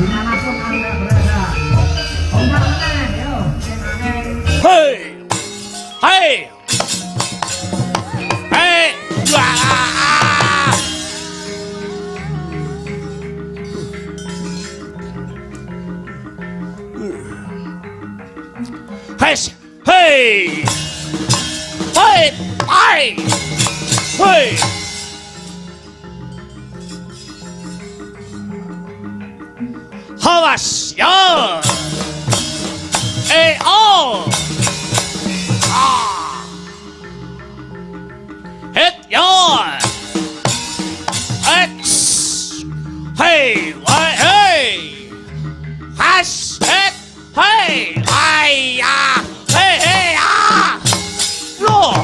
dimanapun anda berada. Ombak meneh, yo. Hei, hei, hei, wah, hei, hei, hei, hei, hei. Hawas ya, oh, ah, hit ya, X, hey, hey, hash, hit, hey, ya, hey, ah, lo.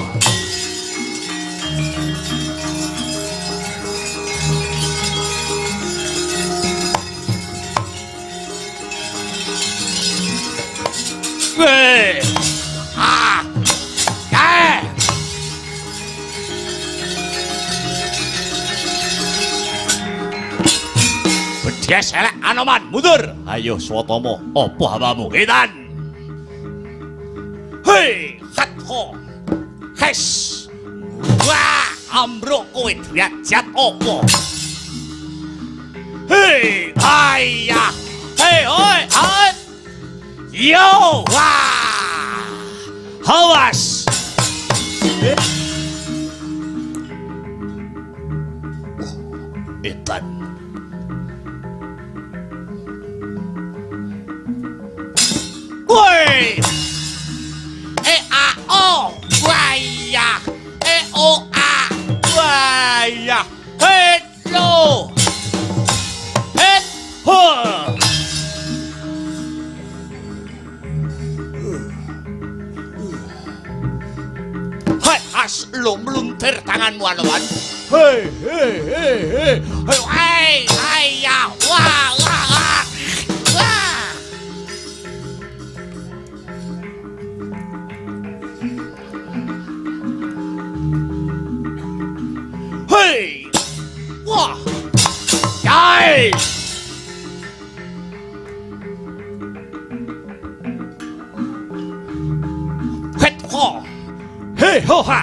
Weh, ah, ya. Bedes elek Anoman, mundur. Ayo Swatama, apa hawamu? Edan. Hei, hatho. Hes. Wah, ambruk kowe derajat apa? Hei, ayah. Hei, oi, hat. Yo, wah, hawas. Edan. Woi, o, waya, o, a, waya, lo, ho. As lo meluntir tanganmu Anoman. Hei, hei, hei, hei, hei, hei, ya, wah, wah, wah, wah. Hei, wah, yai. Het ho, hei ho ha.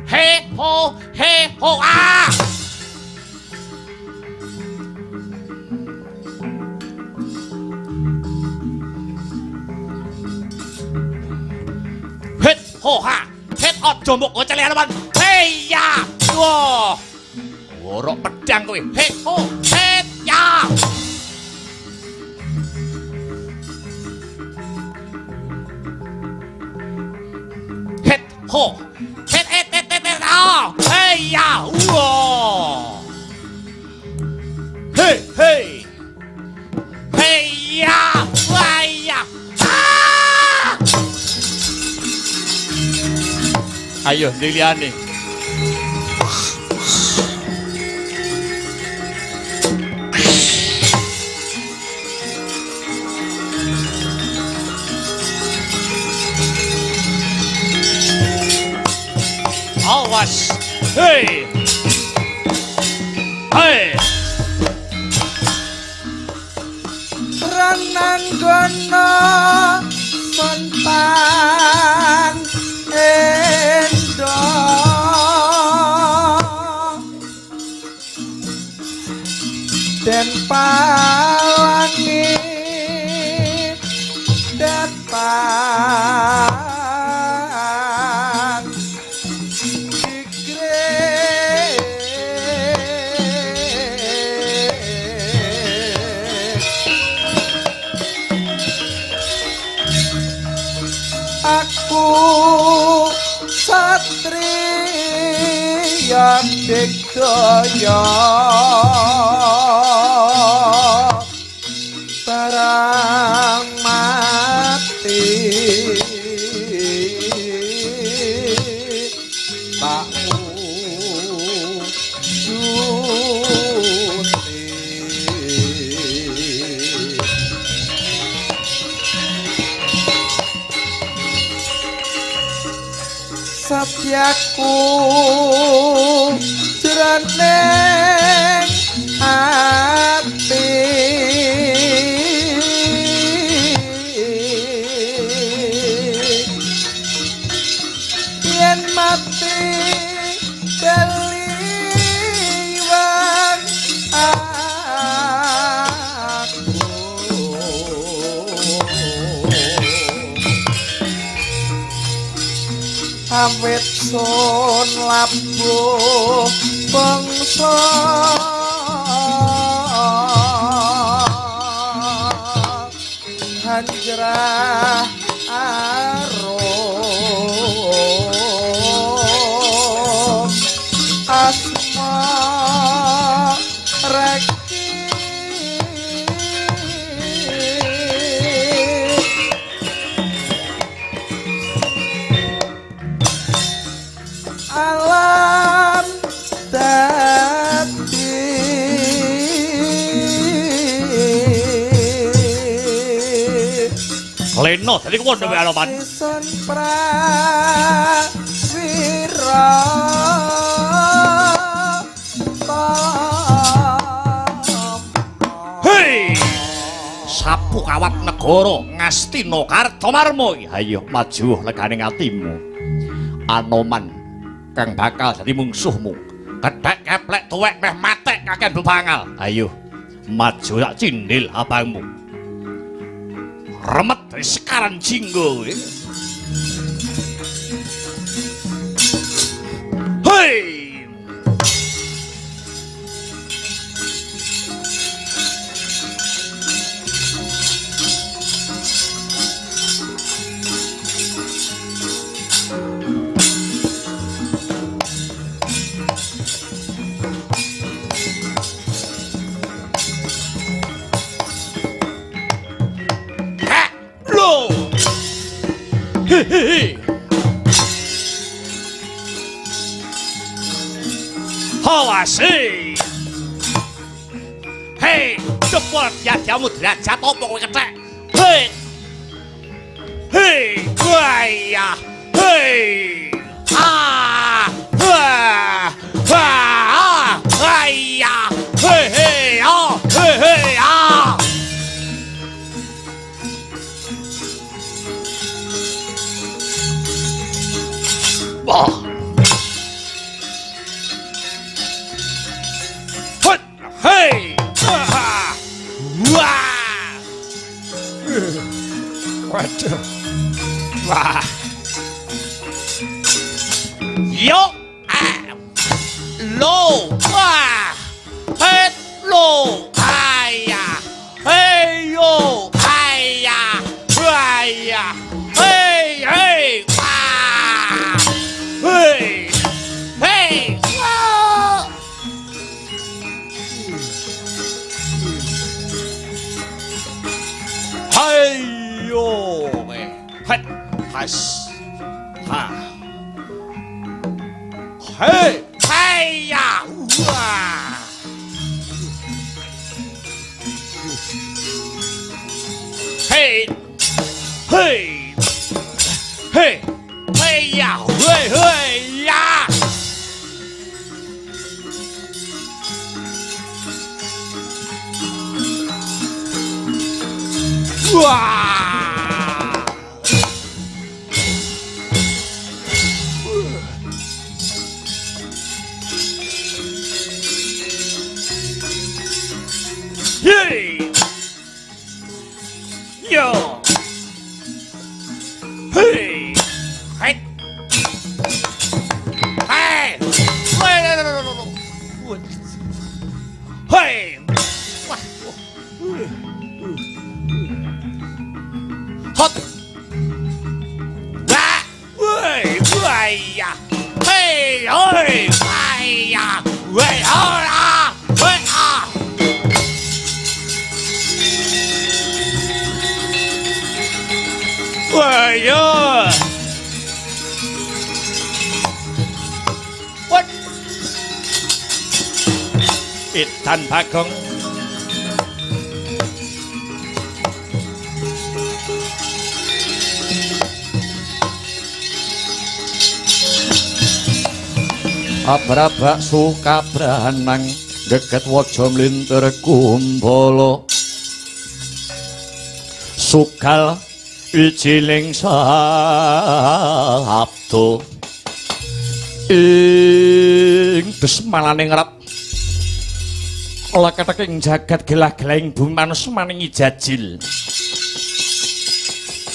Hey ho, ah! Hit ho ha, hit ojo mbok gocel Anoman. Hey ya, wah. Worok pedang kowe. Hit ho, hit ya. Hit ho. Hey ya, wow. Hey, hey. Hey ya, wah ya. Ah! Ayo, Liliane. Awas. Hei, hei, Rananggono sonpan endo den pawangi datang Satriya Digdaya barang mati tak Satyaku jroning ati awit sun labuh bangsa hanjrah arum asma reki alam dadi Leno dadi kowe dhewe aloman Sun prawira Hei sapu kawat negara Ngastina Kartamarma ayo maju leganing atimu Anoman kang bakal dadi mungsuhmu kethek keplek tuwek meh matek kaken bebangal ayo maju tak cindil abangmu remet dari sekaran jinggo hei Hawasi hei cepet ya jamu derajat apa kowe kethek hei hei waya hei ah wah wah ayah hei hei ah hei hei ah wah hey! Wah! Waduh. Wah. Yo! Lo! Wah! Het lo! Ayah! Hey yo! Ayah! Ayah! Hey! Hey! Wah! Hey! Hey! Wah! Hayo, hat, has, ha, hey, haya, wah, hey, hey, hey, hey ya, hey, hey ya. Wah! Hey! Yo! Hey! Hey! Hey! Hey! Hot! Wah! Wey! Waya! Hey! Oi! Waya! Wey! Ora! Wey! Ah! Waya! What? Itan Bagong Abrabak suka branang geget waja mlintir kumbala sukal wijiling sabda ing desmalaning rap leketeking jagat gelah-gelahing bumi manus maningi jajil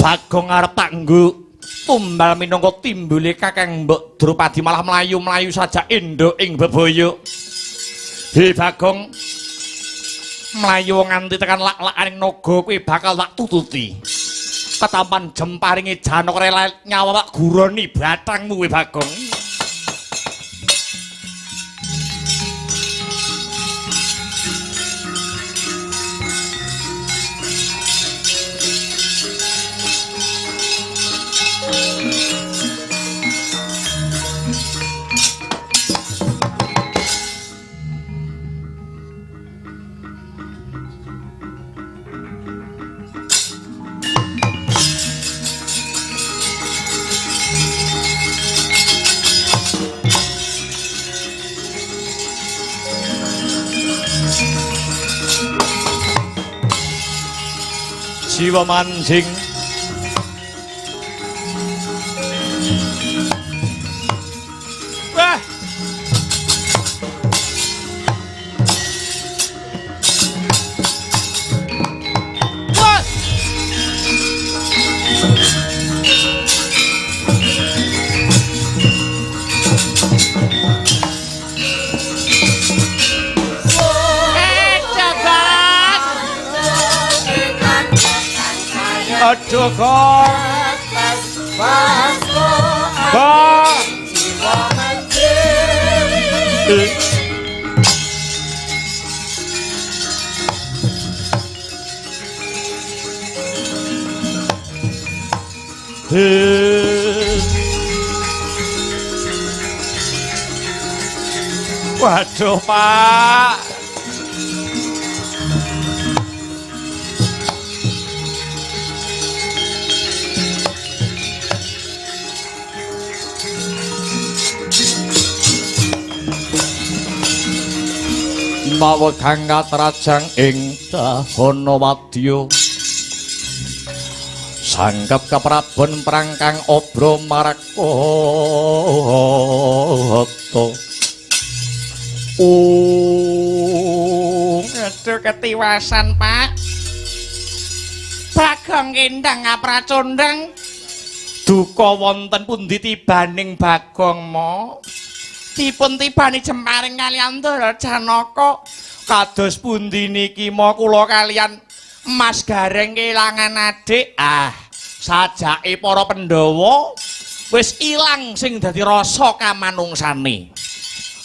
Bagong arep tak nggo tumbal minangka timbule Kakang Mbok Drupadi malah mlayu-mlayu saja endo ing bebaya. He Bagong, mlayu nganti tekan lak-lakaning naga kuwi bakal tak tututi. Ketampan jemparinge Janaka rela nyawa tak guroni bathangmu kuwi Bagong. Jiwa mancing wah wah aduh kok jiwa mancing waduh Pak, mawa kang katrajang ing dahana wadya sangkep kaprabon perang kang obro marakata. Aduh ketiwasan Pak, Bagong Kendang apracondang duka wonten pundi tibaning Bagong mo? Dipun tibani jemparing kalian Ndara Janaka kados pundi niki mo kula kalian Mas Gareng kelangan adik. Sajake para Pandhawa wis ilang sing dadi rasa kamanungsane.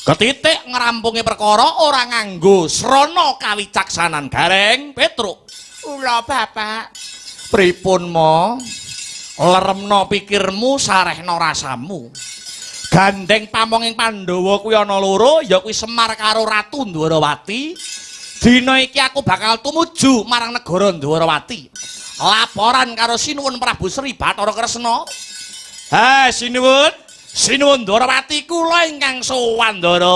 Ketitik ngrampungi perkara ora nganggo srana kawicaksanan. Gareng Petruk, kula Bapak. Pripun mo? Leremno pikirmu, sarehno rasamu. Gandeng pamonging Pandhawa kuwi ana loro, ya kuwi Semar karo Ratu Ndwarawati. Dina iki aku bakal tumuju marang negara Ndwarawati. Laporan karo Sinuwun Prabu Sri Bathara Kresna. Ha, Sinuwun Ndwarawati kula ingkang sowan Ndara.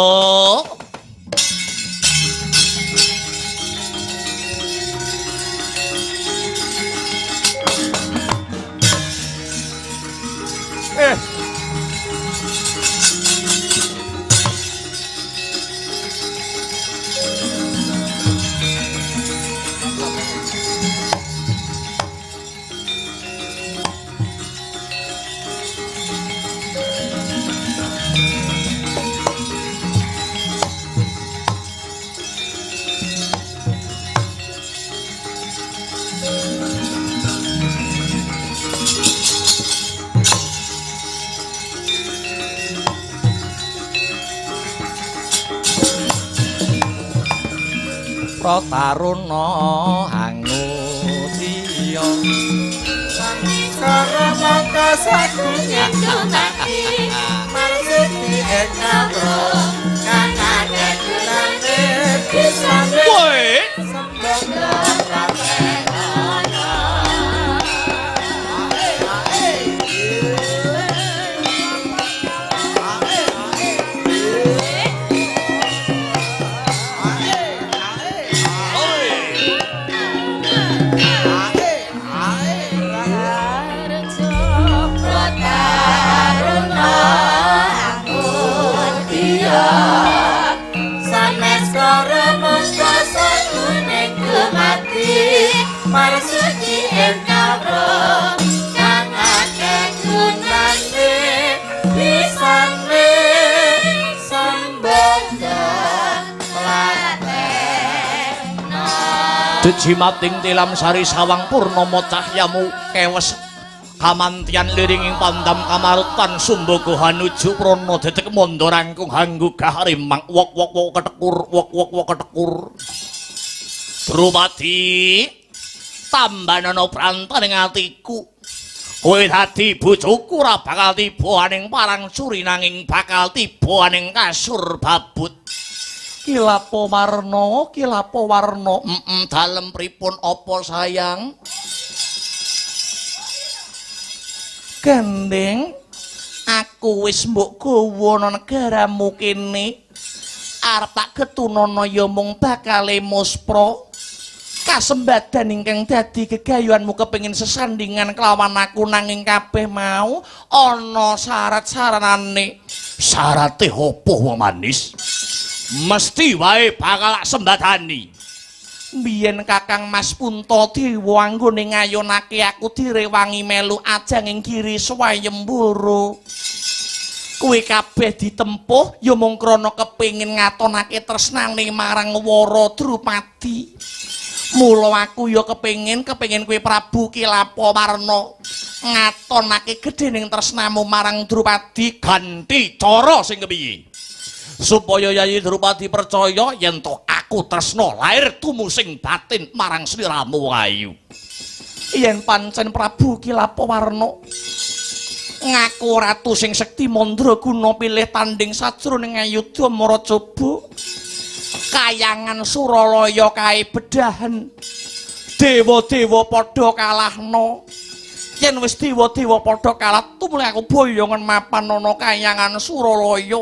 Prataruna Angudya Sangkara mangka sakunya dumati marsudi ekabro kang ade kulane pisane sembang rameana Marsuci engkau kang akeh Dejimating tilam sari sawang purnama cahyamu kewes kamantian liringing pandam kamarutan sumbaga hanuju prana dedek manda rangkung hanggugah rimang wok wok wok ketekur wok wok wok ketekur Drupadi tambanana prantaning atiku kowe dadi bojoku ora bakal tiba aning parang suri nanging bakal tiba aning kasur babut Kilapo warna dalem pripun apa sayang Gending aku wis mbok gawa ana negaramu kene arep tak getunana ya mung bakale muspra kasembadan ingkang dadi gegayuhanmu kepengin sesandingan kelawan aku nanging kabeh mau ana syarat-syaratane syarate apa wong manis mesti wae bakal sembadani Biyen Kakang Mas Puntadewa anggone ngayunake aku direwangi melu ajang ing Giri Swayembara. Kuwi kabeh ditempuh ya mung krana kepengin ngatonake tresnane marang Wara Drupadi. Mula aku ya kepengin kowe Prabu Kilapawarna ngatonake gedhening tresnamu marang Drupadi ganti cara sing kepiye. Supaya Yayi Drupadi percaya yen to aku tresna lair tumusing batin marang sliramu ayu. Yen pancen Prabu Kilapawarna ngaku ratu sing sekti mandraguna pilih tanding sajroning ayudha maracaba kayangan Suralaya kae bedahan dewa-dewa padha kalahna yen wis dewa-dewa padha kalah tumule aku boyongan mapan ana kayangan Suralaya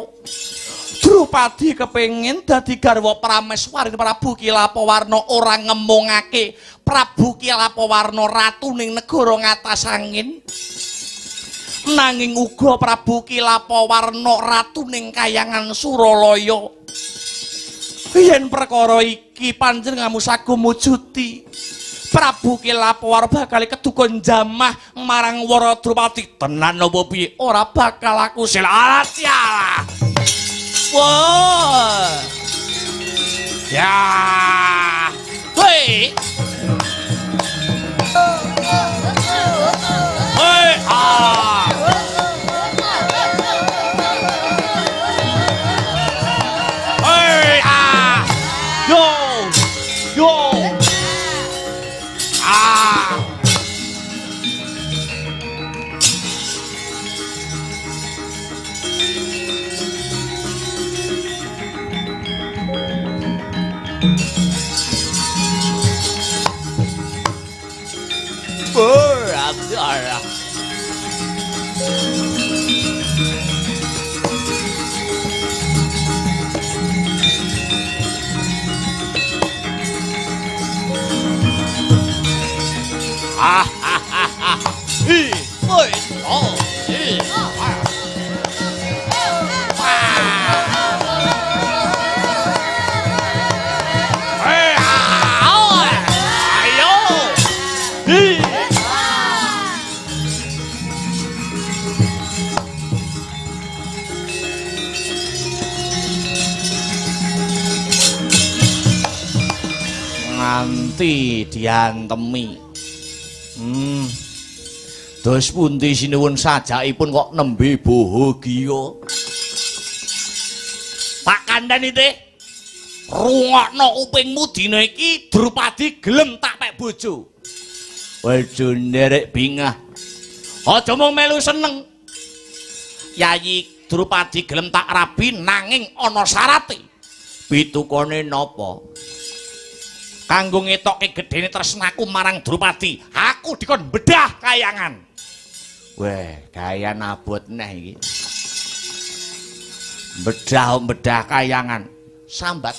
Drupadi kepengin dadi garwa prameswari Prabu Kilapawarna ora ngemungake Prabu Kilapawarna ratu ning negara ngatas angin nanging uga Prabu Kilapawarna ratu ning kayangan Suralaya yen perkara iki panjenenganmu sagu mujuti Prabu Kilapawarna bakal kedukun jamah marang Wara Drupadi tenan apa piye ora bakal aku silalah wah ya hei hei ah hei ah yo yo ah ada. Ah ah ah ah. Hi, oi, oh, hi. Nganti diantemi. Dos pundi sinuwun sajakipun kok nembe bahagia. Tak kandhani teh. Rungokno kupingmu dina iki Drupadi gelem tak pek bojo. Aja nderek bingah. Aja mung melu seneng. Yayi Drupadi gelem tak rabi nanging ana syarate. Pitukane napa? Kanggo ngetokke gedene tresnaku marang Drupadi, aku dikon bedah kayangan. Weh, gaya abot neh iki. Bedah kayangan. Sambat.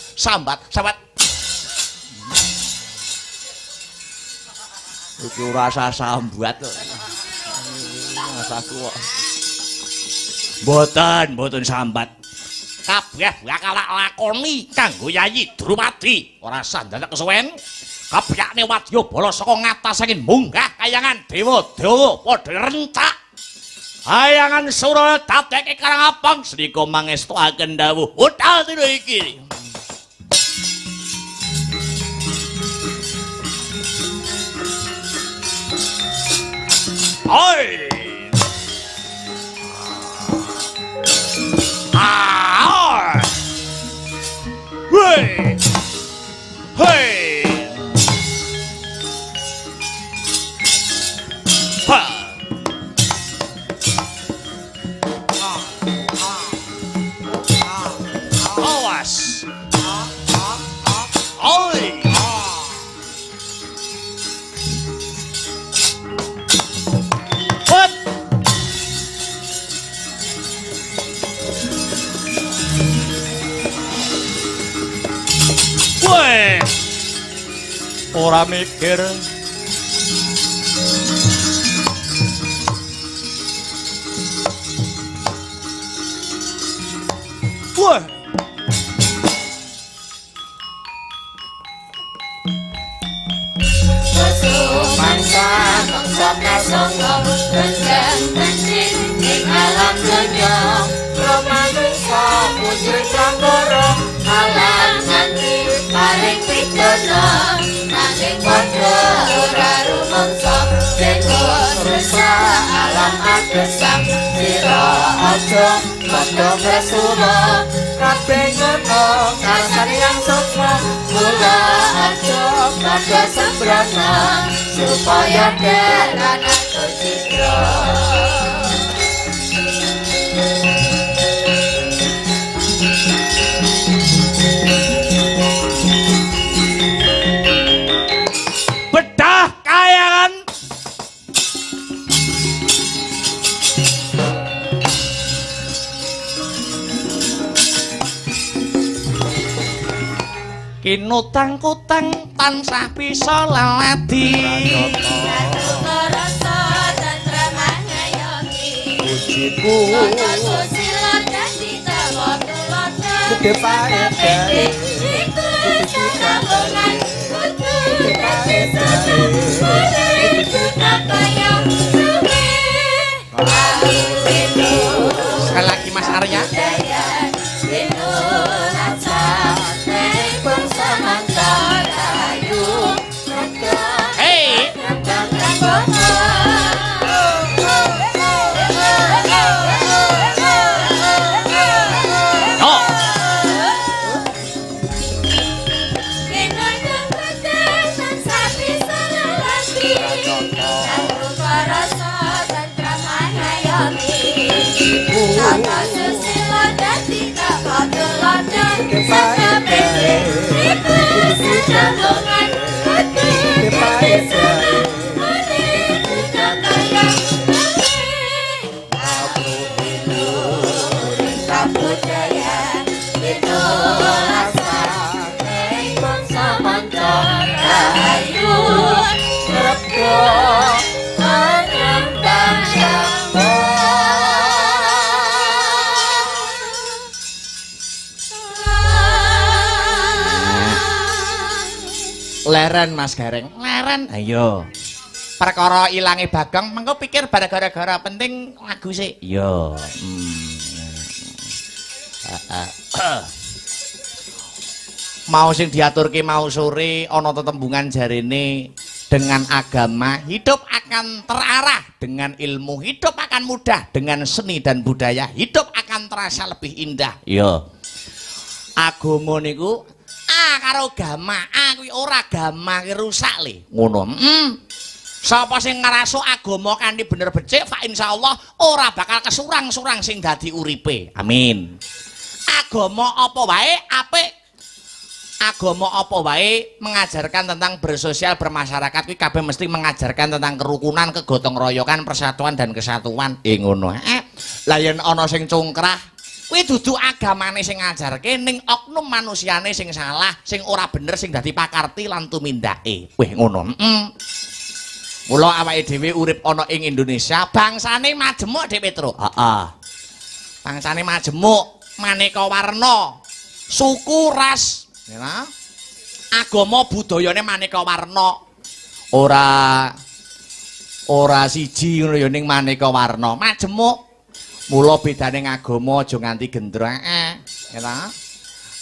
Iki ora usah sambat kok. Masaku kok. Mboten sambat. Kabeh bakal lakoni kanggo Yayi Drupadi. Ora sandadak kesuwen. Kabyakne wadyabala saka ngatas angin munggah kayangan dewa-dewa padha rencak. Kayangan Suralaya dadekke karang abang sedika mangestuaken dawuh utal dina iki. ora mikir. Wah. Mangsa mangsa kasongo Rendang kencing ing alam dunya Romanungsa putri prambara Alam nanti paring pidana Nanging padha ora rumangsa Dengon resa alam adesang Sira aja padha presuna Kabeh ngono kasane yang sukma Mula aja padha sembrana Supaya deranan tercitra Bedah kayangan. Kinutang-kutang tansah bisa leladi. Rasa tentrem ngayomi Pujiku susila dadi tawa-tawa Gede pae Itu sambungan kudu sekali lagi Mas Arya. Hei, oh. Leren Mas Gareng, leren. Ayo. Perkara ilange Bagong, mengko pikir gara-gara penting lagu sih. Yo. Mau sing diaturke mau sore ana tetembungan jarene dengan agama hidup akan terarah, dengan ilmu hidup akan mudah, dengan seni dan budaya hidup akan terasa lebih indah. Yo. Agama niku karo agama, kuwi ora agama ki rusak le. Ngono. Sapa sing ngraso agama kanthi bener becik, fa insyaallah ora bakal kesurang-surang sing dadi uripe. Amin. Agama apa wae apik. Agama apa wae mengajarkan tentang bersosial bermasyarakat kuwi kabeh mesti mengajarkan tentang kerukunan, kegotong royokan, persatuan dan kesatuan. Ngono. Lah yen ana sing cungkrah kuwi dudu agamane sing ngajarke ning oknum manusiane sing salah, sing ora bener sing dadi pakarti lan tumindake. Weh ngono. Mula awake dhewe urip ana ing Indonesia, bangsane majemuk Dik Petro. Heeh. Bangsane majemuk, maneka warna, suku, ras, ya. Agama budayane maneka warna. Ora siji ngono ya ning maneka warna. Majemuk. Mula bedane agama aja nganti gendro ya ta.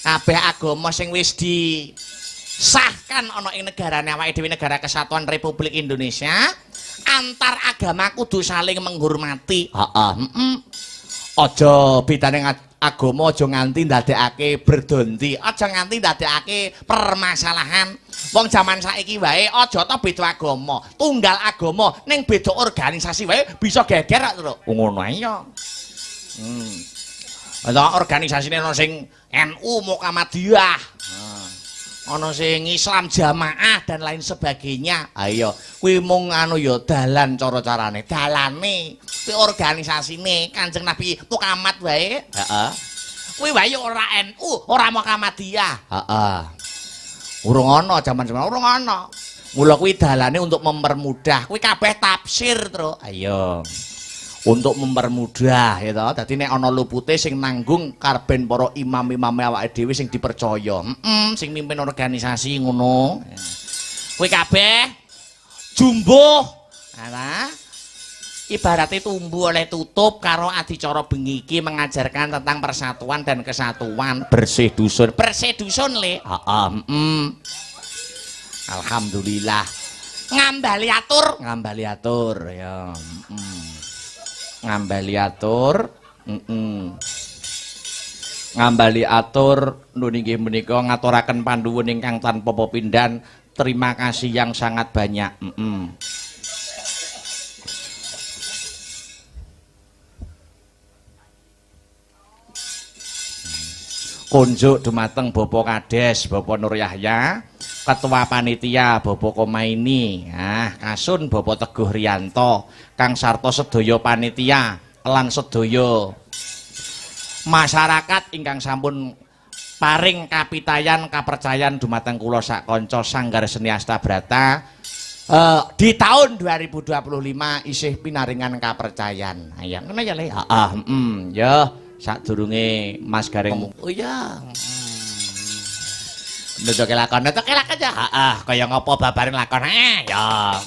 Kabeh agama sing wis disahkan ana ing negarane awake dhewe negara Kesatuan Republik Indonesia, antar agama kudu saling menghormati. Aja bedane agama aja nganti ndadekake berdonti, aja nganti ndadekake permasalahan. Wong jaman saiki wae aja ta beda agama, tunggal agama ning beda organisasi wae bisa geger terus. Ngono ae ya. Ada organisasine ana sing NU Muhammadiyah. Ana sing Islam Jamaah dan lain sebagainya. Ayo, kuwi mung anu ya dalan cara-carane. Dalane kuwi organisasine Kanjeng Nabi Muhammad wae. Heeh. Kuwi wae ora NU, ora Muhammadiyah. Heeh. Urung ana jaman-jaman urung ana. Mula kuwi dalane untuk mempermudah. Kuwi kabeh tafsir, Tru. Ayo. Untuk mempermudah ya toh. Dadi nek ana lupute sing nanggung karben para imam-imame awake dhewe sing dipercaya. Sing mimpin organisasi ngono. Kuwi kabeh jumbuh. Ana ibaratnya tumbuh oleh tutup karo adicara bengi iki mengajarkan tentang persatuan dan kesatuan. Bersih dusun le. Alhamdulillah. Ngambali atur ya. Ngambali atur nun inggih menika ngaturaken panduwun ingkang tanpa pepindhan. Terima kasih yang sangat banyak. Kunjuk dumateng Bapak Kades, Bapak Nur Yahya, Ketua Panitia Bapak Komaini, Kasun Bapak Teguh Riyanto, Kang Sarto sedaya panitia lan sedaya masyarakat ingkang sampun paring kapitayan kapercayan dumateng kula sak kanca Sanggar Seni Astabrata di tahun 2025 isih pinaringan kapercayan. Ya ngono ya Le. Ya sadurunge Mas Gareng. Oh ya. Ndodoke lakon aja. Kaya ngopo babaring lakon. Ya.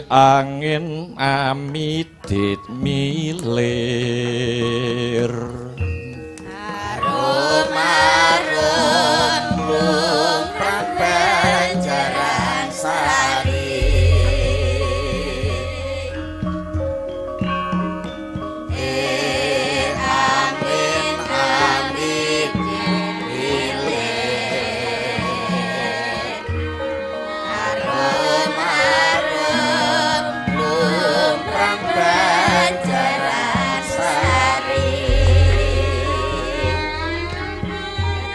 Angin amidit milir Arum-arum lumrah Banjaran Sari Angin amidit milir Arum-arum lumrah Banjaran Sari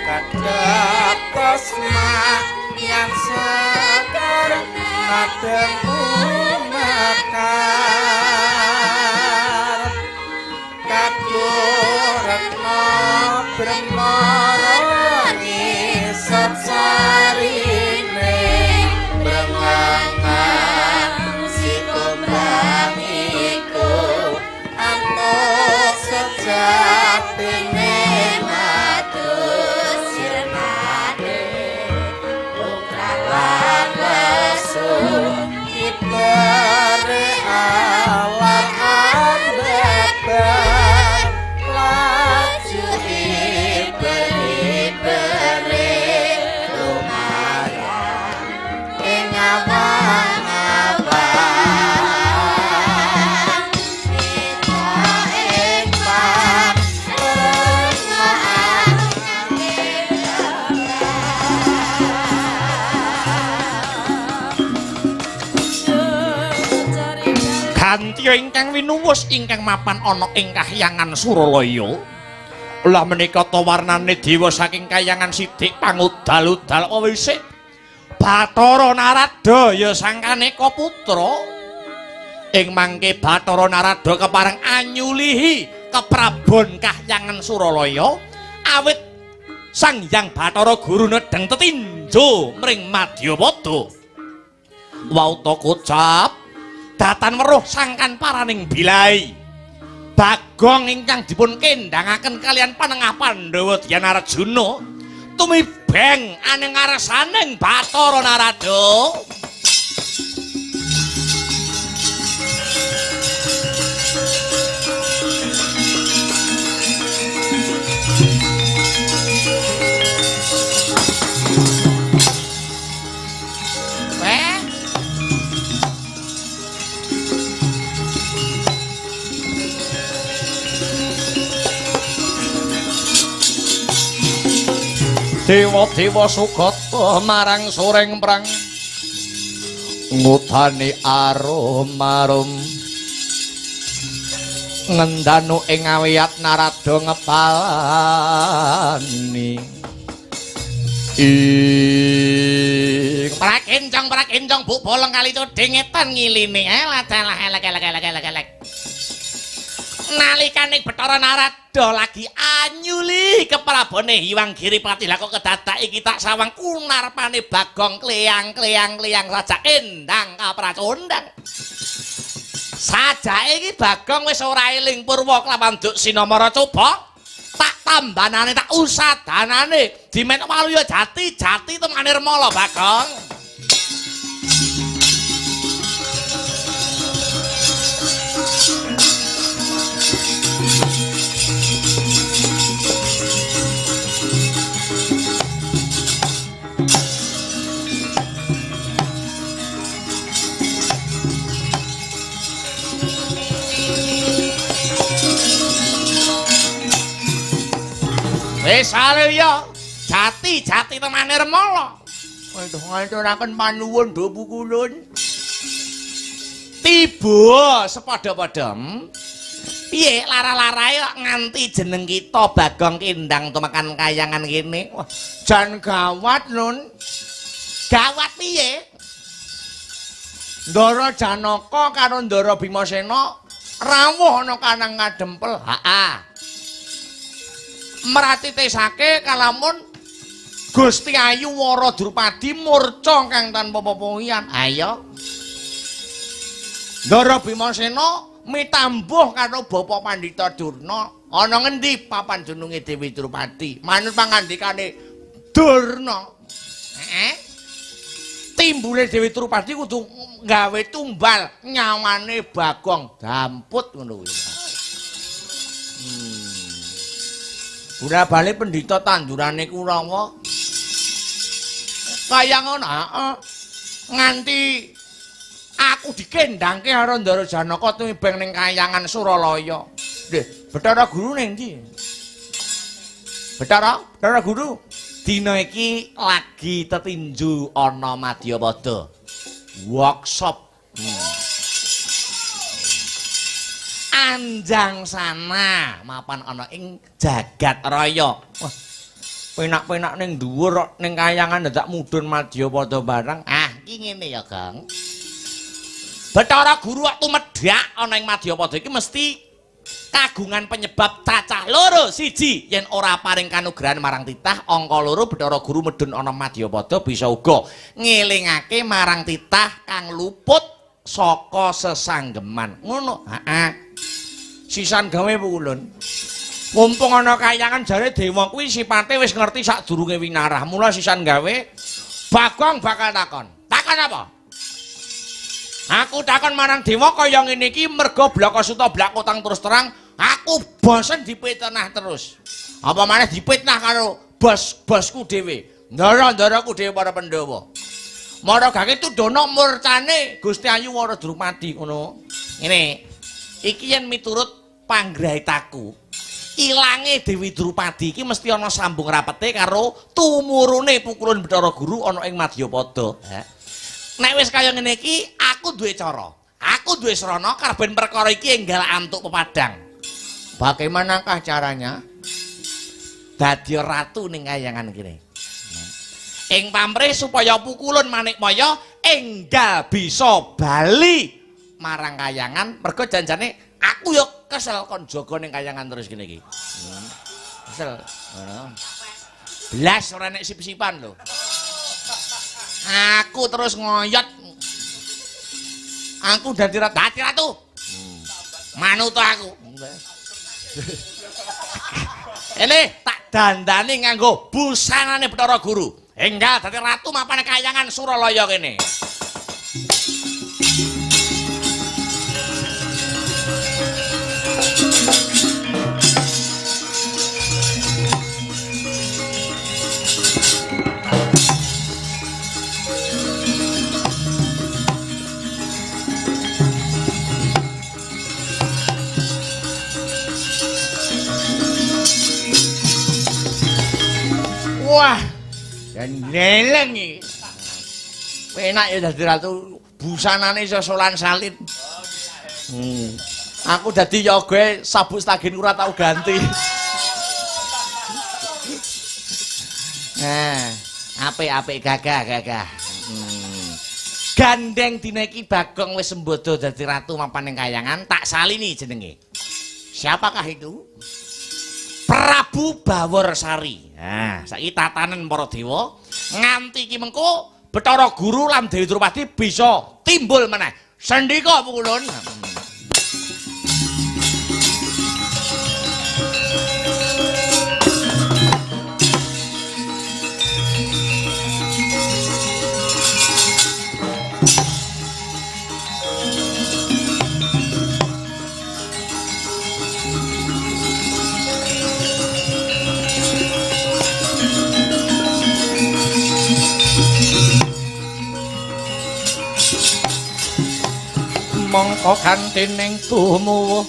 Kadap kosma yang segar Nadeng umekar Kaduretno bermoroni Setsarine Bengangan si kumbang iku Antuk sejatine Matus sirnane Lukralan lesu Ibere alar ambeber Laju ibere lumayan Ing awang-awang Kita ing pangrengaan Gantiya ingkang winuwus ingkang mapan ana ing kahyangan Suralaya. Lah menika ta warnane dewa saking kahyangan Sidik pangudal-udal wisik. Bathara Narada ya sangkaneka putra. Ing mangke Bathara Narada kepareng anyulihi keprabon kahyangan Suralaya awit Sang Hyang Bathara Guru nedeng tetinjo mring Madyapada. Wauta kocap datan weruh sangkan paraning bilai Bagong ingkang dipun kendhangaken kalian panengah Pandhawa Dyan Arjuna tumibeng aning ngarsaning Bathara Narada. Dewa-dewa Sugata marang soreng prang ngutani arum-arum ngendanu ing awiyat Narada ngepalani Para kencang bu bolong kali itu dengetan ngilini elek nalikane Bathara Narada lagi anyuli keprabone Hyang Giripati lah kok kedadak iki tak sawang kunarpane Bagong kleyang saja endang kapracondang sajake iki Bagong wis ora eling purwa kelawan Duk Sinamara coba tak tambanane tak usadanane dimen waluya jati temane remala Bagong. Wis ya jati temane remala. Waduh ngaturaken panuwun Duh Pukulun. Tiba sepadha-padha. Piye lara-larae kok nganti jeneng kita Bagong Kendang temekan kayangan kene. Wah, jan gawat Nun. Gawat piye? Ndara Janaka karo Ndara Bimasena rawuh ana kanang ngadempel. Meratitesake kalamun Gusti Ayu Wara Drupadi murca kang tanpa pepohian. Ayo. Ndara Bimasena mitambuh karo Bapak Pandhita Durna. Ana ngendi papan dununge Dewi Drupadi? Manut pangandikane Durna. Timbule Dewi Drupadi kudu gawe tumbal nyawane Bagong damput ngono kuwi. Ora bali pendhita tandurane Kurawa. Kaya ngono, nganti aku dikendangke karo Ndara Janaka tumibeng ning kayangan Suralaya. Nggih, Bathara Guru ning ndi? Bathara Guru. Dina iki lagi tetinju ana Madyapada. Workshop. Anjang sana mapan ana ing jagat raya. Wah, penak-penak ning dhuwur ning kayangan dadak mudhun Madyapada barang. Iki ngene ya, Gang. Bathara Guru waktu medhak ana ing Madyapada iki mesti kagungan penyebab cacah loro. Siji, yen ora paring kanugrahan marang titah, angka loro Bathara Guru medhun ana Madyapada bisa uga ngelingake marang titah kang luput saka sesanggeman. Ngono. Sisan gawe Pukulun. Mumpung ana kayangan jare dewa kuwi sipate wis ngerti sadurunge winarah. Mula sisan gawe Bagong bakal takon. Takon apa? Aku takon marang dewa kaya ngene iki merga Blakasuta Blakotang terus terang aku bosen dipitnah terus. Apa maneh dipitnah karo bosku dhewe. Ndara-ndaraku dhewe para Pandhawa. Mara gake tudana murcane Gusti Ayu Wara Drupadi ngono. Ngene. Iki yen miturut panggrahitaku, ilange Dewi Drupadi iki mesti ana sambung rapete karo tumurune Pukulun Bathara Guru ana ing Madyapada. Nek wis kaya ngene iki, aku duwe cara. Aku duwe srana karben perkara iki enggal antuk pepadang. Bagaimanakah caranya? Dadi ratu ning kayangan kene. Ing pamrih supaya Pukulun Manikmaya enggal bisa bali marang kayangan mergo janjane aku ya kesel kon jaga ning kayangan terus kene iki. Kesel. Ngono. Blas ora nek sip-sipan lho. Aku terus ngoyot. Aku dadi ratu. Manut aku. Ini tak dandani nganggo busanane Bathara Guru. Enggal dadi ratu mapane kayangan Suralaya kene. Wah, dan neleng iki. Enak ya dadi ratu, busanane iso solan salin. Aku dadi yoga sabuk stagin ora tau ganti. Apik gagah. Gandeng dina iki Bagong wis sembodo dadi ratu mapan ing kayangan, tak salini jenenge. Siapakah itu? Prabu Baworsari. Nah, saiki tatanen para dewa nganti iki mengko Bathara Guru lan Dewi Drupadi bisa timbul meneh. Sendika Pungulun. Mongko kantining tumuwuh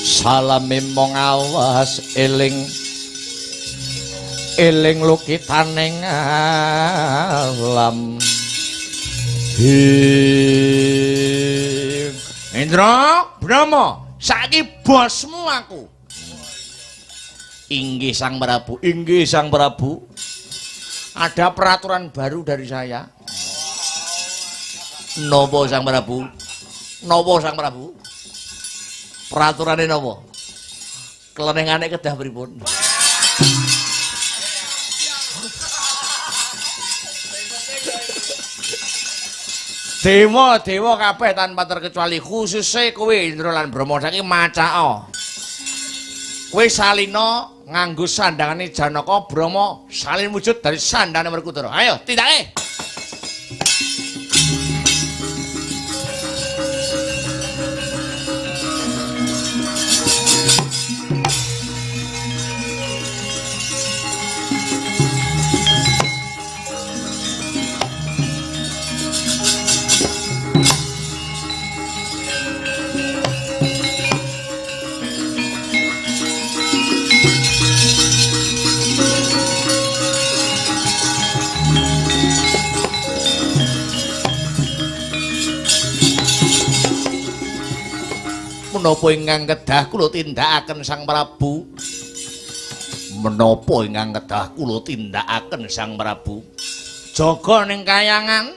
salame mong awas eling lukitaning alam Indra Brahma saiki bosmu aku. Inggih Sang Prabu ada peraturan baru dari saya. Nopo Sang Prabu? Peraturane nopo? Kelenengane kedah pripun? Dewa kabeh tanpa terkecuali khususnya kowe Indra lan Brahma saiki macao. Kowe salina nganggo sandangane Janaka Brahma salin wujud dari sandane Werkudara. Ayo tindake. Menapa ingkang kedah kula tindakaken Sang Prabu? Jaga ning kayangan.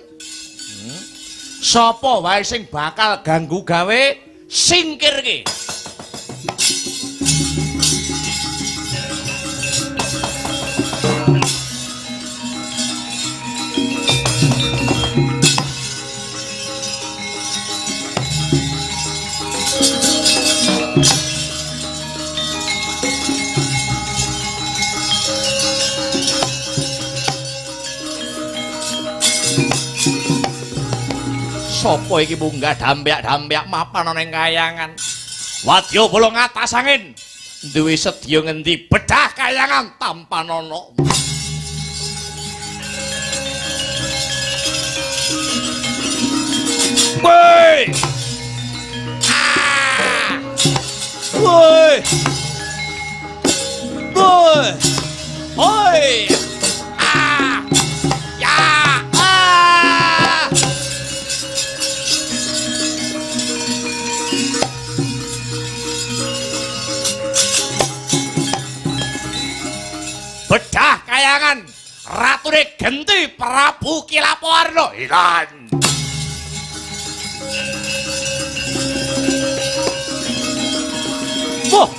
Sapa wae sing bakal ganggu gawe singkirke. Sopo iki munggah dampyak mapan ana ing kayangan. Wadya bala ngatas angin. Duwe sedya ngendi bedah kayangan tanpa nono. Woi! Woi! Woi! Oi! Ya! Bedah kayangan ratune genti Prabu Kilapawarna ilang. Wah.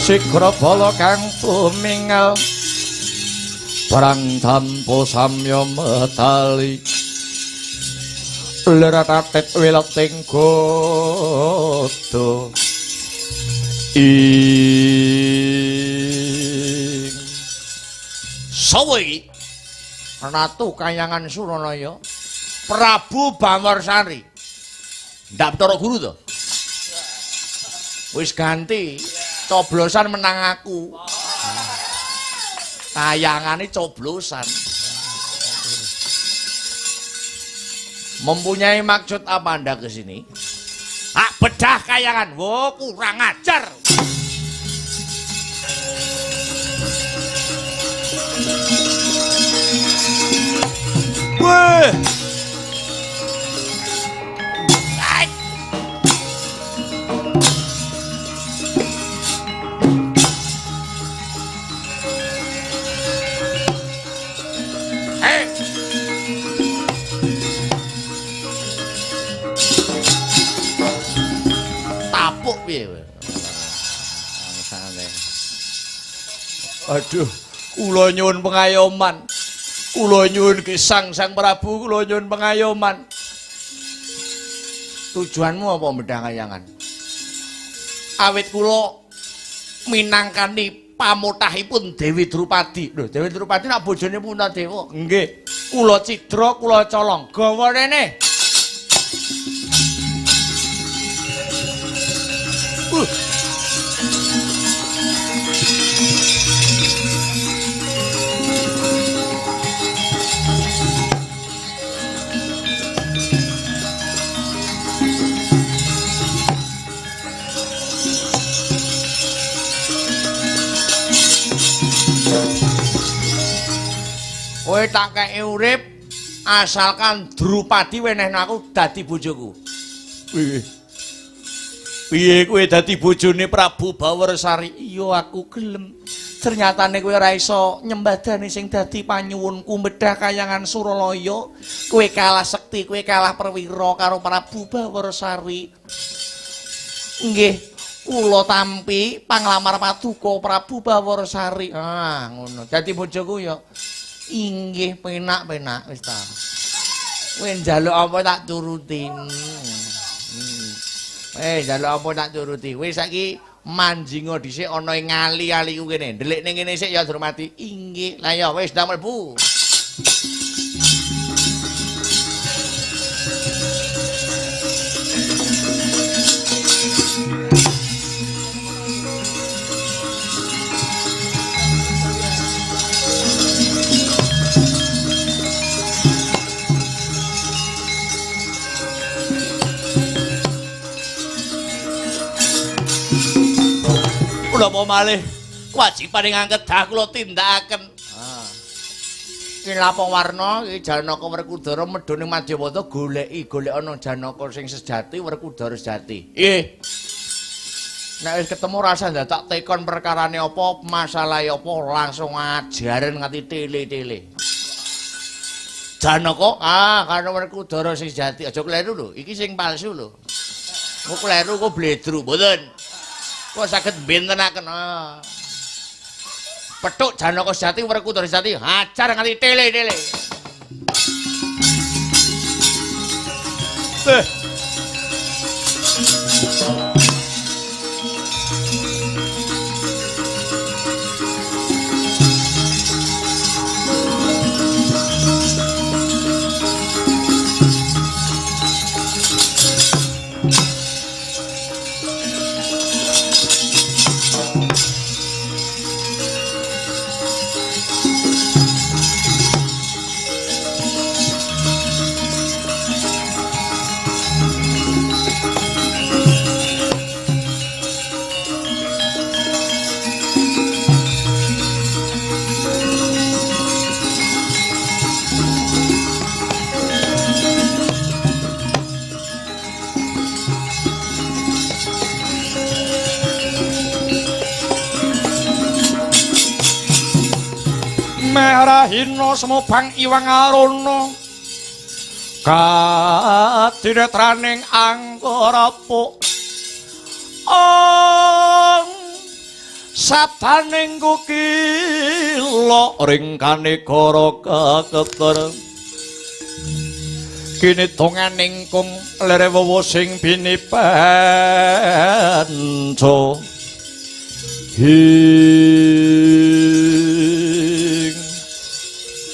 Sikra bala kang tumingal perang tanpa samya metali leratet wileting godo ing sawi Ratu Kayangan Suranaya Prabu Baworsari ndak Bathara Guru to wis ganti coblosan menang aku. Kayangane coblosan. Mempunyai maksud apa Anda ke sini? Hak bedah kayangan. Wo, kurang ajar. Aduh, kula nyuwun pengayoman. Kula nyuwun gesang Sang Prabu, kula nyuwun pengayoman. Tujuanmu apa Medang Kayangan? Awit kula minangkani pamutahipun Dewi Drupadi. Lho, Dewi Drupadi nak bojone Puntadewa. Nggih. Kula cidra, kula colong. Gawa rene. Kowe tak kei urip asalkan Drupadi wenehna aku dadi bojoku. Piye kowe dadi bojone Prabu Bawarsari? Iya aku gelem. Ternyatane kowe ora iso nyembadani sing dadi panyuwunku Medhah Kayangan Suralaya. Kowe kalah sekti, kowe kalah perwira karo Prabu Bawarsari. Nggih, kula tampi panglamar paduka Prabu Bawarsari. Ah, ngono. Dadi bojoku ya. Inggih penak-penak wis ta. Kowe njaluk apa tak turuti. Njaluk apa tak turuti. Wis saiki manjinga dhisik ana ing ngali-aliku kene. Ndelik ning kene sik ya Drumati. Inggih. Lah ya wis ndang mlebu. Napa malih kewajiban ingkang kedah kula tindakaken. Ki lapang warna iki Janaka Werkudara medhone Madyawata goleki ana Janaka sing sejati Werkudara sejati. Nggih. Nek wis ketemu rasa tak tekon perkarane apa, masalahe apa langsung ajaren nganti tele-tele. Janaka karo Werkudara sing sejati aja kleru lho, iki sing palsu lho. Kok kleru kok bledru mboten. Kok saged bentenaken. Petuk Janaka sejati Werkudara sejati hajar nganti tele-tele. Merahina semubang iwang aruna kadinetraning angkarapu sabaning kukila ringkane kara kaketer kini donganing kung lerewowo sing binipanco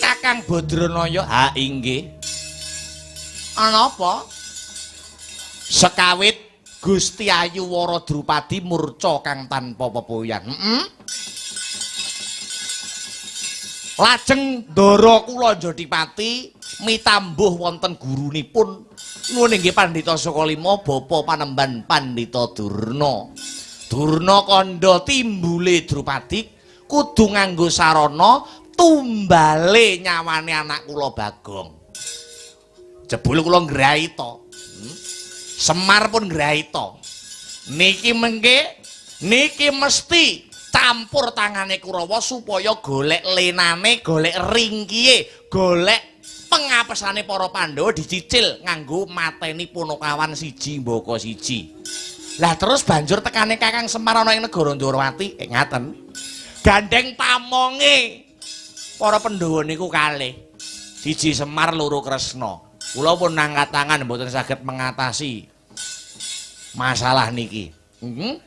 Kakang Badranaya ha inggih. Ana apa? Sekawit Gusti Ayu Wara Drupadi murca kang tanpa pepoyan. Lajeng ndara kula Jodipati mitambuh wonten gurunipun nuwun inggih Pandhita Sukalima Bapa Panemban Pandhita Durna. Durna kandha timbule Drupadi kudu nganggo sarana tumbale nyawane anak kula Bagong. Jebul kula nggrahi to. Semar pun nggrahi to. Niki mengke niki mesti campur tangane Kurawa supaya golek lenane, golek ringkiye, golek pengapesane para Pandhawa dicicil nganggo mateni Punakawan siji Mbaka siji. Lah terus banjur tekane Kakang Semar ana ing negara Ndrawati ngaten. gandeng pamonge para Pandhawa niku kalih. Siji Semar, loro Kresna. Kula pun angkat tangan mboten saged mengatasi masalah niki.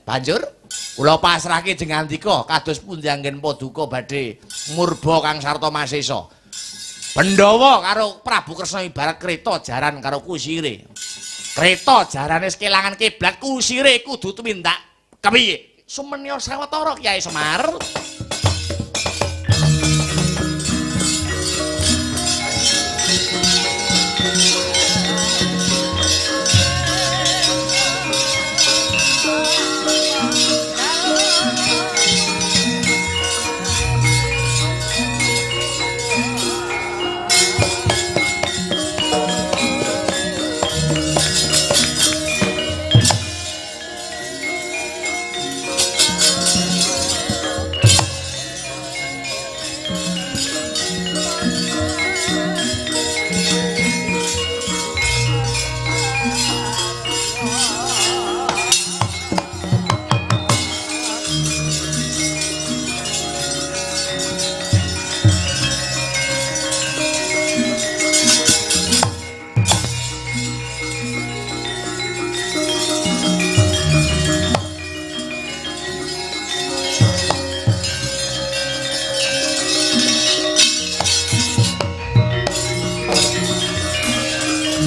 Banjur kula pasrahke jeneng andika kados pundi anggen paduka badhe murba Kang Sartamasesa. Pandhawa karo Prabu Kresna ibarat kreta jaran karo kusire. Kreta jarane kelangan kiblat, kusire kudu tumindak kepiye? Sumenya sawetara Kyai Semar.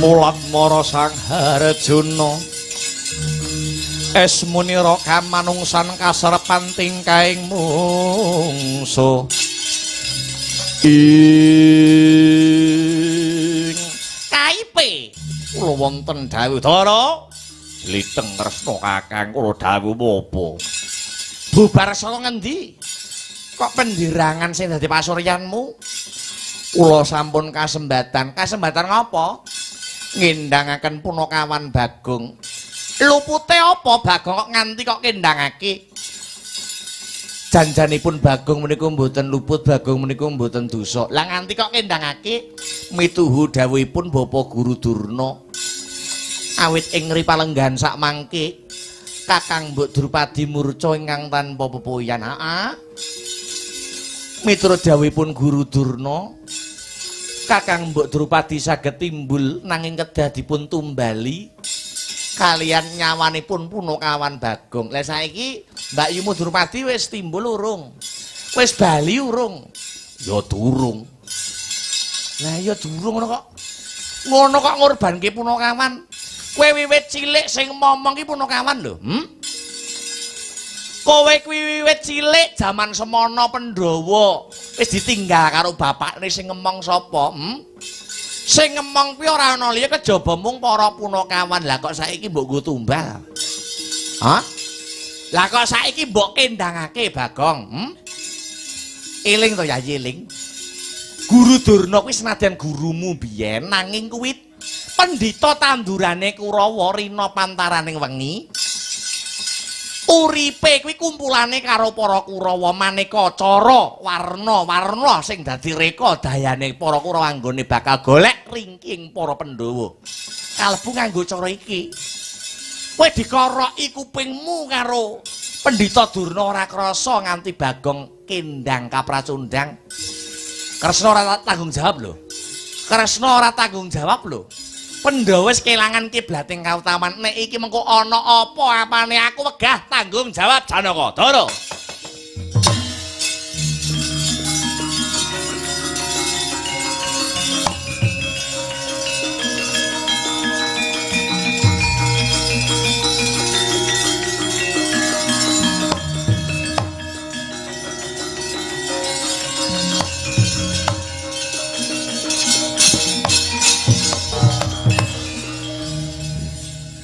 Mulat mara Sang Harjuna esmunira kamanungsan kaserepan tingkaing mungsuh ing kaipe kula wonten dawuh Dara Liteng Kresna Kakang kula dawuh apa bubar saka ngendi kok pendirangan sing dadi pasuryanmu kula sampun kasembatan ngapa ngendangaken Punakawan Bagong. Lupute apa Bagong kok nganti kok kendhangake? Janjanipun Bagong menika mboten luput, Bagong menika mboten dosa. Lah nganti kok kendhangake mituhu dawuhipun Bapak Guru Durna. Awit ing ripalenggan sak mangke Kakang Mbok Drupadi murca ingkang tanpa pepoyan. Miturut dawuhipun Guru Durna Kakang Mbok Drupadi saged timbul nanging kedah dipun tumbali kalian nyawanipun Punakawan Bagong. Lah saiki Mbak Yumu Drupadi wis timbul urung? Wis bali urung? Ya durung. Lah ya durung ngono kok. Ngono kok ngorbanke Punakawan. Kowe wiwit cilik sing momong ki Punakawan lho. Kowe kuwi wiwit cilik jaman semana Pandhawa wis ditinggal karo bapakne sing ngemong sapa? Sing ngemong kuwi ora ana liya kejaba mung para Punakawan. Lah kok saiki mbok nggo tumbal? Hah? Lah kok saiki mbok kendhangake Bagong? Eling to Yayi eling. Guru Durna kuwi senadyan gurumu biyen nanging kuwi pendhita tandurane Kurawa rina pantaraning wengi. Uripe kuwi kumpulane karo para Kurawa maneka cara warna-warna sing dadi reka dayane para Kurawa anggone bakal golek ringking para Pandhawa. Kalbu nganggo cara iki. Kowe dikoroki kupingmu karo Pendhita Durna ora krasa nganti Bagong kendang kapracundang. Kresna ora tanggung jawab lho. Kresna ora tanggung jawab lho. Pandhawa wis kelangan kiblating kautaman. Nek iki mengko ana apa apane aku wegah tanggung jawab Janaka Dara.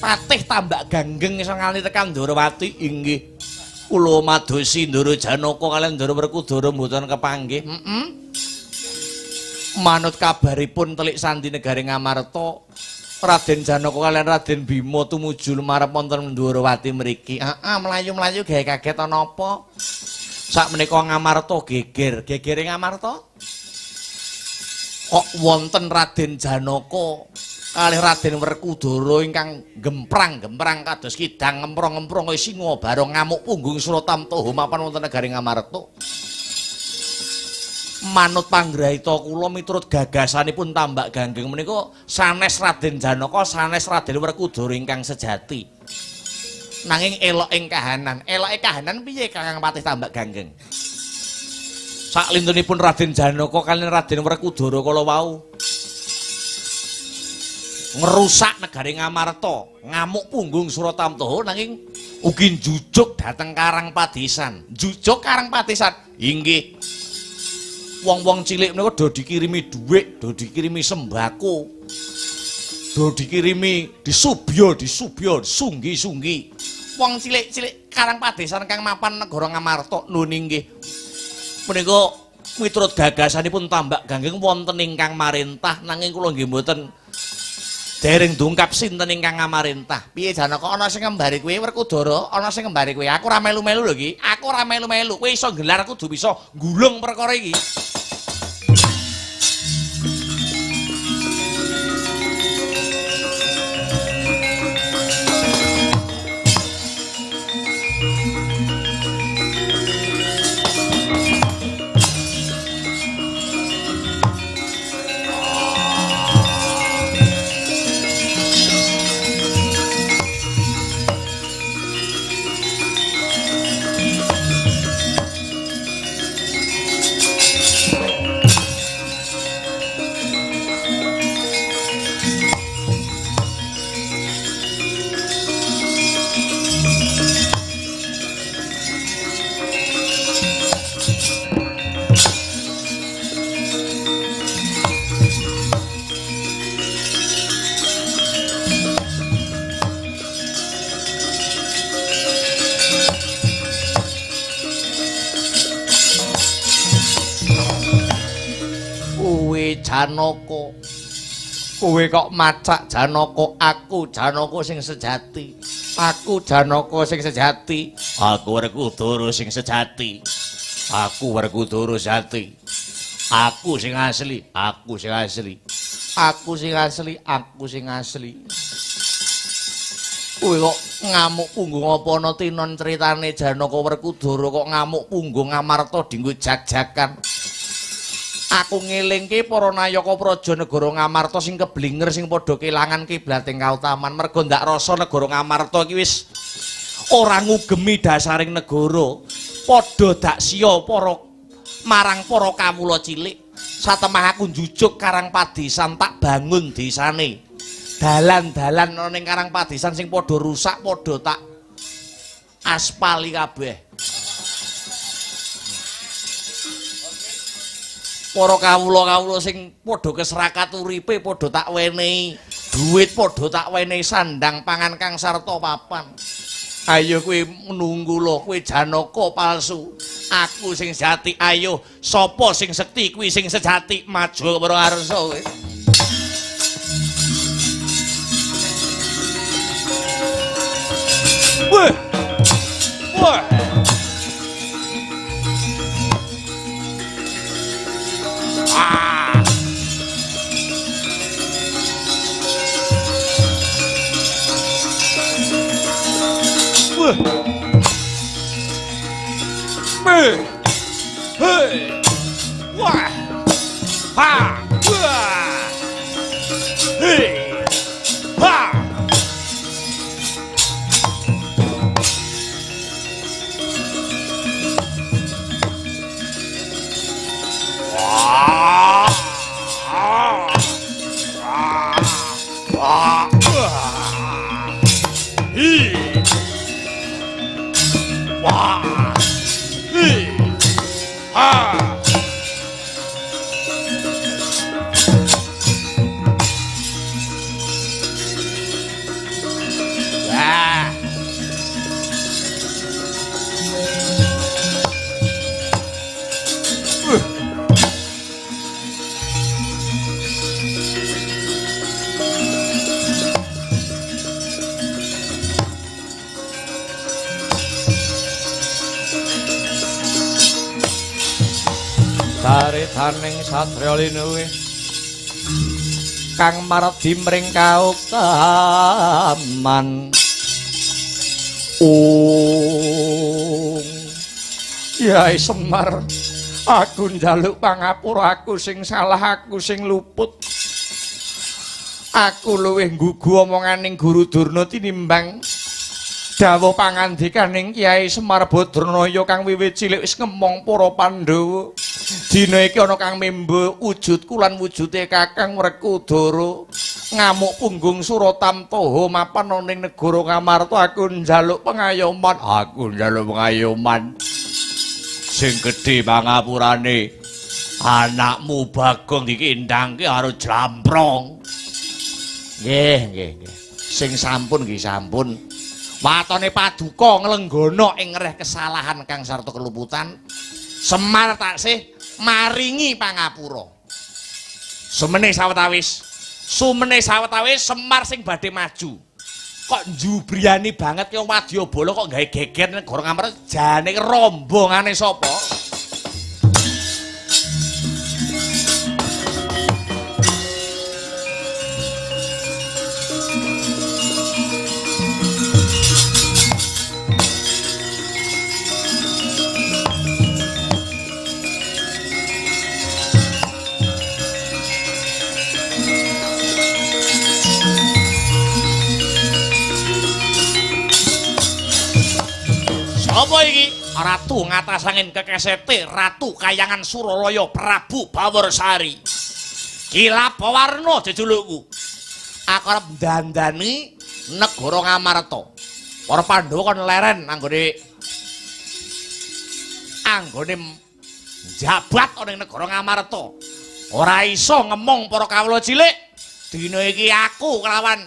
Patih Tambak Ganggeng iso ngali tekan Ndarawati inggih. Kula madosi Ndara Janaka kaliyan Ndara Werkudara mboten kepanggih. Manut kabaripun telik sandi negari Ngamarta, Raden Janaka kaliyan Raden Bima tumuju lumarep wonten Ndarawati mriki. Mlayu-mlayu gawe kaget ana apa? Sakmenika Ngamarta geger, gegere Ngamarta. Kok wonten Raden Janaka kalih Raden Werkudara ingkang gemprang-gemprang kados kidang ngemprong-ngemprong kaya singa barong ngamuk punggung Suratamtaha mapan wonten negari Ngamarta. Manut panggrahita kula miturut gagasanipun Tambak Ganggeng menika sanes Raden Janaka sanes Raden Werkudara ingkang sejati. Nanging elok ing kahanan. Eloke kahanan piye Kakang Patih Tambak Ganggeng? Saklintunipun Raden Janaka kaliyan Raden Werkudara kala wau ngerusak negari Ngamarta, ngamuk punggung Suratamtaha nanging ugi njujuk dhateng Karang Padesan. Njujuk Karang Padesan. Inggih. Wong-wong cilik menika do dikirimi dhuwit, do dikirimi sembako. Do dikirimi disubya, sunggi-sunggi. Wong cilik-cilik Karang Padesan kang mapan negara Ngamarta. Nun inggih. Menika miturut gagasanipun Tambak Ganggeng wonten ingkang marentah nanging kula nggih mboten dereng dungkap sinten ingkang ngamarentah. Piye Janaka ana sing ngembari kowe Werkudara, ana sing ngembari kowe. Aku ora melu-melu lho iki. Aku ora melu-melu. Kowe iso gelar kudu bisa nggulung perkara iki. Janaka kowe kok macak Janaka aku Janaka sing sejati aku Janaka sing sejati aku Werkudara sing sejati aku Werkudara sejati aku sing asli aku sing asli aku sing asli aku sing asli kowe kok ngamuk punggung apa ana tinon critane Janaka Werkudara kok ngamuk punggung Ngamarta dienggo jag-jagan. Aku ngelingke para nayaka praja negara Ngamarta sing keblinger sing padha kelangan kiblating kautaman merga ndak rasa negara Ngamarta iki wis ora ngugemi dasaring negara padha dak sia para marang para kawula cilik satemah aku njujuk Karang Padesan tak bangun desane dalan-dalan ana ning Karang Padesan sing padha rusak padha tak aspali kabeh. Para kawula-kawula sing padha keserakat uripe padha tak wenehi dhuwit padha tak wenehi sandang pangan kang sarta papan. Ayo kowe menunggu lho kowe Janaka palsu. Aku sing sejati. Ayo sapa sing sekti kuwi sing sejati maju para arsa kowe. Wah. Wah. Hey, wah, ha, wah, hey, ha. Caritaning satriya linuwih kang mardi mring kaukaman Yai Semar aku njaluk pangapura aku sing salah aku sing luput aku luwih nggugu omonganing Guru Durna tinimbang dawuh pangandikaning Kyai Semar Badranaya kang wiwit cilik wis ngemong para Pandhawa dina iki ana kang memba wujudku lan wujude Kakang Werkudara ngamuk punggung Suratamtaha mapan ana ning negara Ngamarta aku njaluk pengayoman sing gedhe pangapurane anakmu Bagong dikindangke karo Jlamprong nggih sing sampun nggih sampun watone paduka nglenggana ing ngereh kesalahan kang sarta keluputan Semar taksih maringi pangapura sumene sawetawis Semar sing badhe maju kok njubriani banget ki Wadyabala kok gawe geger negara Ngamarta jane rombongane sapa apa iki ratu ngatasangin kekesete Ratu Kayangan Suralaya Prabu Bawarsari Kilapawarna jejulukku aku arep dandani negara Ngamarta para Pandhawa kon leren anggone jabat ana ing negara Ngamarta ora iso ngemong para kawula cilik dina iki aku kelawan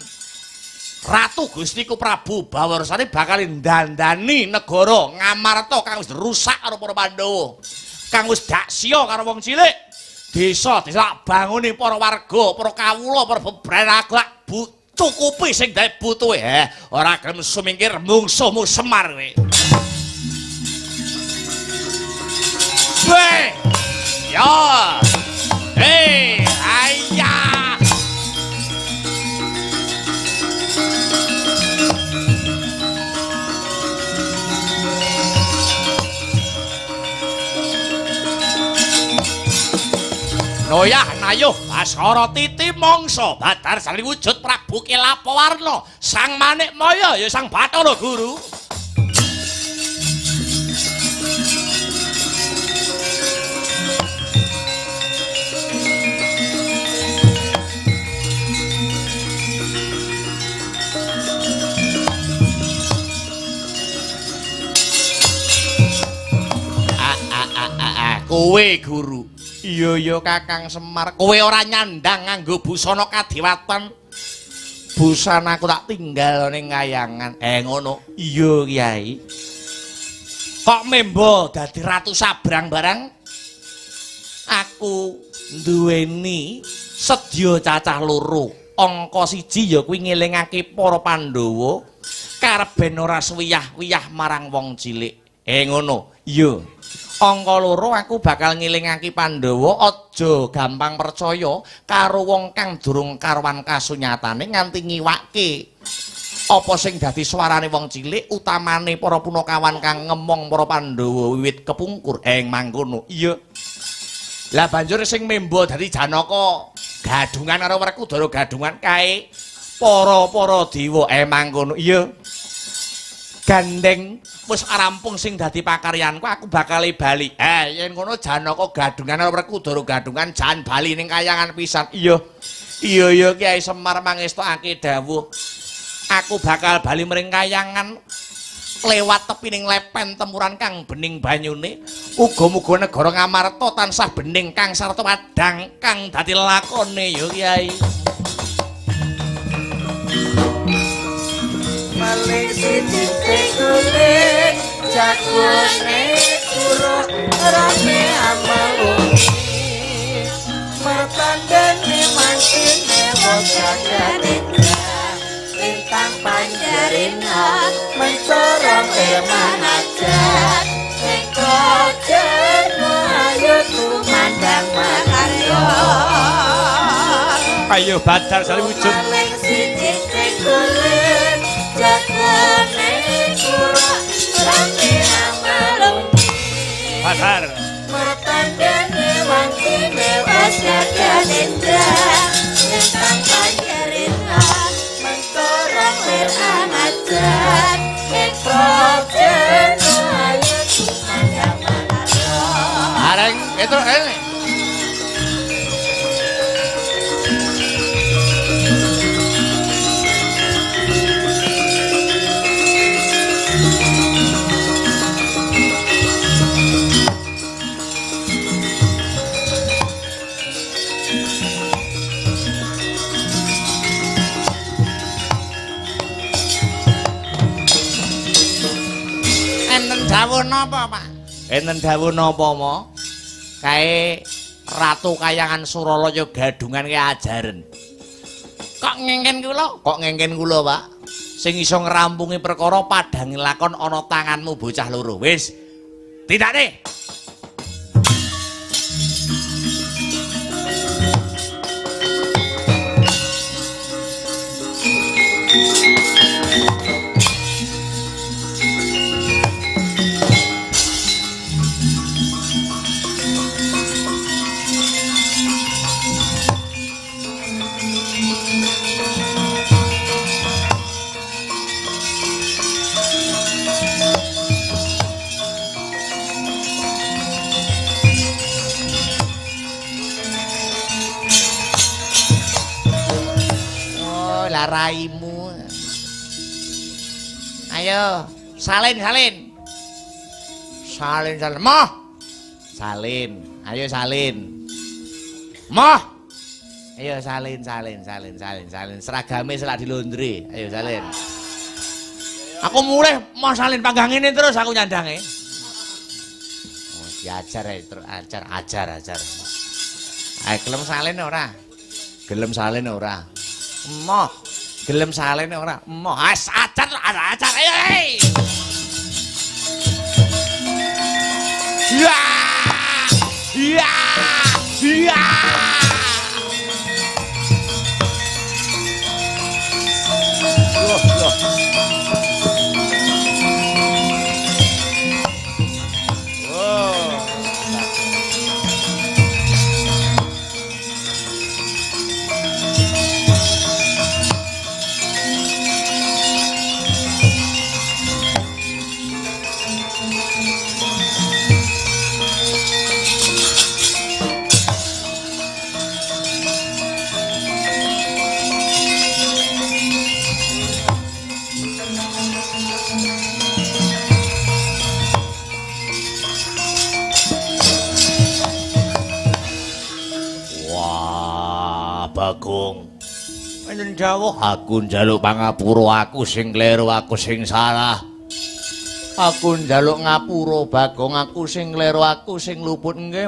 Ratu Gustiku Prabu Bawarsari bakal ndandani negara Ngamarta kang wis rusak karo para Pandhawa, kang wis daksya karo wong cilik. Desa-desa bangune para warga, para kawula, para bebrangak cukupi sing gawe butuhe. Ora gelem sumingkir mungsuhmu Semar kowe. Weh. Ya. Ayah. Noyah nayuh Baskara titi mangsa Bathara Sari wujud Prabu Kilapawarna Sang Manikmaya ya Sang Bathara Guru kowe Guru iya Kakang Semar kowe ora nyandang nganggo busana kadewatan busanaku tak tinggal ning kayangan ngono iya Kyai kok membo dadi ratu sabrang barang aku duweni sedya cacah loro angka siji ya kuwi ngelingake para Pandhawa karep ben ora suwiyah-wiyah marang wong cilik ngono iya angka loro aku bakal ngilingake Pandhawa aja gampang percaya karo wong kang durung karuan kasunyatane nganti ngiwake apa sing dadi swarane wong cilik utamane para punakawan kang ngemong para Pandhawa wiwit kepungkur mangkono iya lah banjur sing memba dadi Janaka gadungan karo Werkudara gadungan kae para dewa mangkono iya gandeng wis rampung sing dadi pakaryanku aku bakal bali yen ngono Janaka gadungan karo Werkudara gadungan jan bali ning kayangan pisan iya Kyai Semar mangestokake dawuh aku bakal bali mring kayangan lewat tepining lepen temuran kang bening banyune uga-muga negara Ngamarta tansah bening kang sarta padhang kang dadi lakone ya Kyai maling sithik kulit jagone kuruk rame amalung matandane mantine wajane lintang panjarina mencorong manajat eko jeno ayo tumandang makarya Ayo Badar Sari wujud. Maling siji sing kulit jagone kura rame amalungi. Badar. Matandane wangine wasagane ndak tentang panjerina mentorong lir anajan ekrojen ayo sumandang manado. Areng itu ini. Dawuh napa, Pak? Enten dawuh napa, Mo? Kae Ratu Kayangan Suralaya gadungan ke ajaren. Kok ngengken kula? Kok ngengken kula, Pak? Sing iso ngrampungi perkara padhang lakon ana tanganmu bocah loro. Wis. Tidakne. Raimu. Ayo, salin. Moh. Salin. Ayo salin. Moh. Ayo salin. Seragame selak dilondre. Ayo salin. Aku mulai mau salin panggang ini terus aku nyandange. Oh, diajar ya, terus ajar. Ayo gelem salin ora? Moh. Gelem salene ora? Emoh, ajar ayo. Ya. Bagong. Panjen dawuh aku njaluk pangapura, aku sing kleru, aku sing salah. Aku njaluk ngapura Bagong, aku sing kleru, aku sing luput nggih.